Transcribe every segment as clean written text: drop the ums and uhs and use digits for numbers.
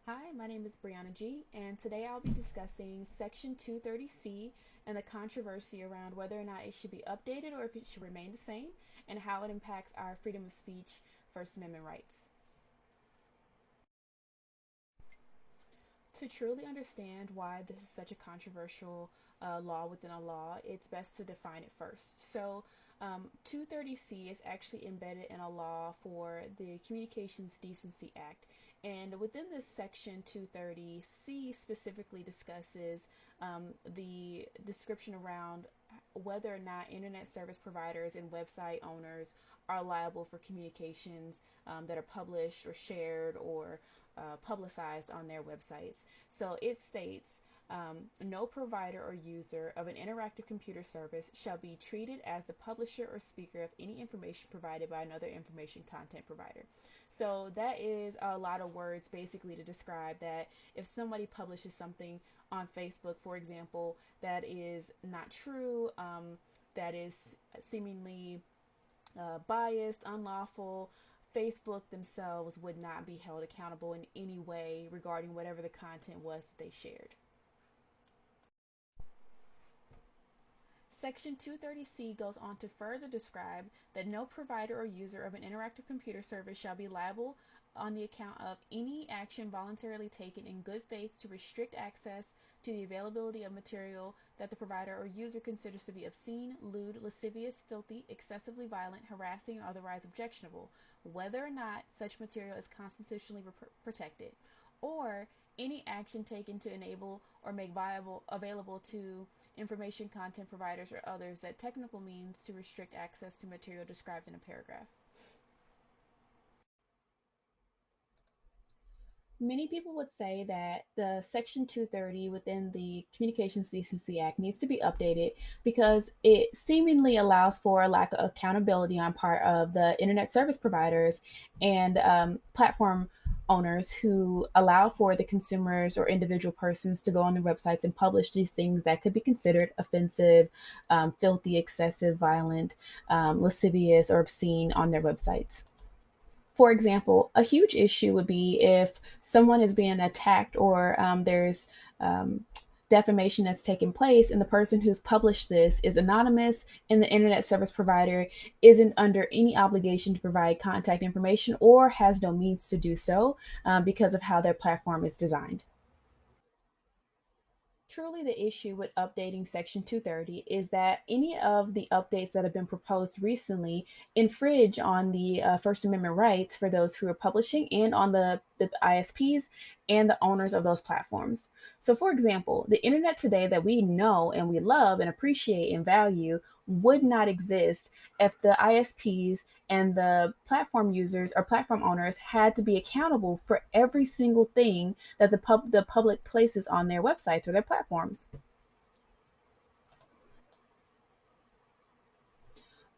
Hi, my name is Briyonna G, and today I'll be discussing Section 230C and the controversy around whether or not it should be updated or if it should remain the same, and how it impacts our freedom of speech, First Amendment rights. To truly understand why this is such a controversial law within a law, it's best to define it first. So, 230C is actually embedded in a law for the Communications Decency Act. And within this section 230C specifically discusses the description around whether or not internet service providers and website owners are liable for communications that are published or shared or publicized on their websites. So it states no provider or user of an interactive computer service shall be treated as the publisher or speaker of any information provided by another information content provider. So that is a lot of words basically to describe that if somebody publishes something on Facebook, for example, that is not true, that is seemingly biased, unlawful, Facebook themselves would not be held accountable in any way regarding whatever the content was that they shared. Section 230C goes on to further describe that no provider or user of an interactive computer service shall be liable on the account of any action voluntarily taken in good faith to restrict access to the availability of material that the provider or user considers to be obscene, lewd, lascivious, filthy, excessively violent, harassing, or otherwise objectionable, whether or not such material is constitutionally protected, or any action taken to enable or make viable available to information content providers or others that technical means to restrict access to material described in a paragraph. Many people would say that the Section 230 within the Communications Decency Act needs to be updated because it seemingly allows for a lack of accountability on part of the internet service providers and platform owners who allow for the consumers or individual persons to go on their websites and publish these things that could be considered offensive, filthy, excessive, violent, lascivious, or obscene on their websites. For example, a huge issue would be if someone is being attacked or there's um, defamation that's taking place, and the person who's published this is anonymous, and the internet service provider isn't under any obligation to provide contact information or has no means to do so because of how their platform is designed. Truly, the issue with updating Section 230 is that any of the updates that have been proposed recently infringe on the First Amendment rights for those who are publishing and on the ISPs and the owners of those platforms. So, for example, the internet today that we know and we love and appreciate and value would not exist if the ISPs and the platform users or platform owners had to be accountable for every single thing that the public places on their websites or their platforms.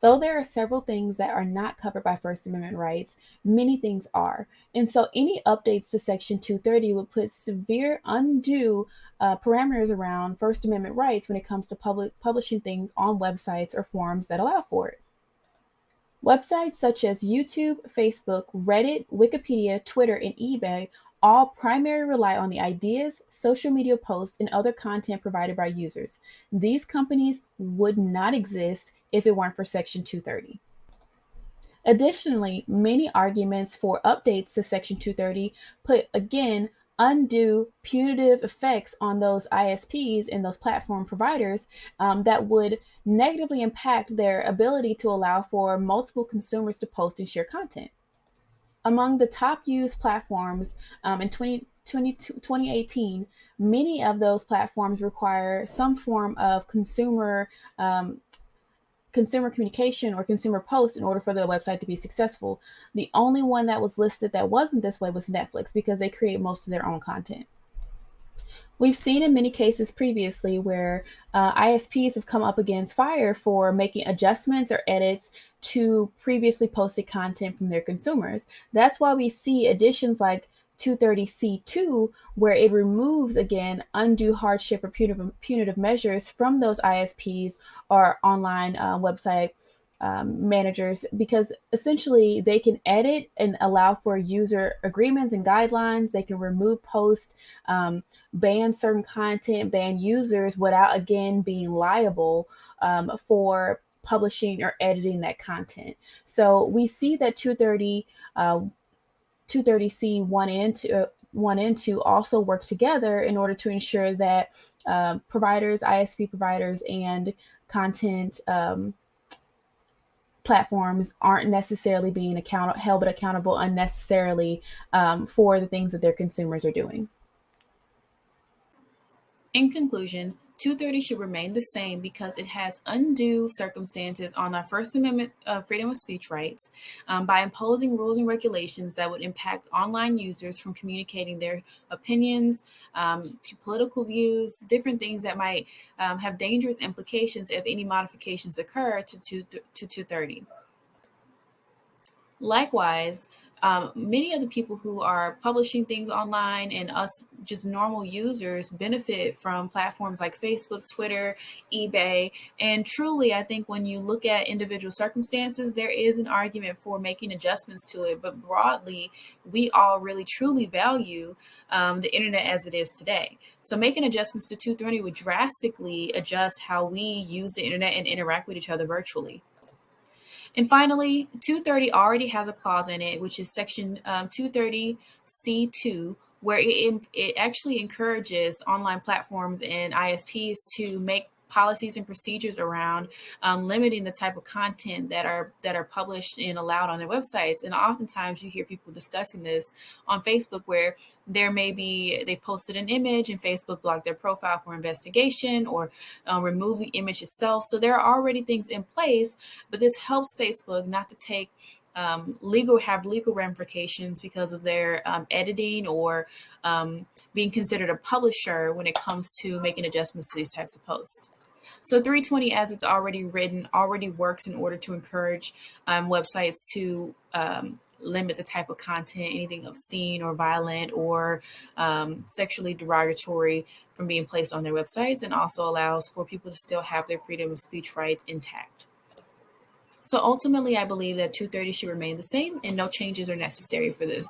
Though there are several things that are not covered by First Amendment rights, many things are. And so any updates to Section 230 would put severe, undue parameters around First Amendment rights when it comes to publishing things on websites or forums that allow for it. Websites such as YouTube, Facebook, Reddit, Wikipedia, Twitter, and eBay all primarily rely on the ideas, social media posts, and other content provided by users. These companies would not exist if it weren't for Section 230. Additionally, many arguments for updates to Section 230 put, again, undue punitive effects on those ISPs and those platform providers that would negatively impact their ability to allow for multiple consumers to post and share content. Among the top used platforms in 2018, many of those platforms require some form of consumer communication or consumer post in order for the website to be successful. The only one that was listed that wasn't this way was Netflix because they create most of their own content. We've seen in many cases previously where ISPs have come up against fire for making adjustments or edits to previously posted content from their consumers. That's why we see additions like 230C2, where it removes again undue hardship or punitive measures from those ISPs or online website managers, because essentially they can edit and allow for user agreements and guidelines. They can remove posts, ban certain content, ban users without again being liable for publishing or editing that content. So we see that 230C 1 and 2 also work together in order to ensure that providers, ISP providers, and content platforms aren't necessarily being held accountable unnecessarily for the things that their consumers are doing. In conclusion, 230 should remain the same because it has undue circumstances on our First Amendment freedom of speech rights by imposing rules and regulations that would impact online users from communicating their opinions, political views, different things that might have dangerous implications if any modifications occur to 230. Likewise, many of the people who are publishing things online and us just normal users benefit from platforms like Facebook, Twitter, eBay. And truly, I think when you look at individual circumstances, there is an argument for making adjustments to it. But broadly, we all really truly value the internet as it is today. So making adjustments to 230 would drastically adjust how we use the internet and interact with each other virtually. And finally, 230 already has a clause in it, which is section 230C2, where it actually encourages online platforms and ISPs to make policies and procedures around limiting the type of content that are published and allowed on their websites. And oftentimes you hear people discussing this on Facebook, where there may be they posted an image and Facebook blocked their profile for investigation or remove the image itself. So there are already things in place, but this helps Facebook not to take legal ramifications because of their editing or being considered a publisher when it comes to making adjustments to these types of posts. So 320, as it's already written, already works in order to encourage websites to limit the type of content, anything obscene or violent or sexually derogatory from being placed on their websites, and also allows for people to still have their freedom of speech rights intact. So ultimately, I believe that 230 should remain the same and no changes are necessary for this.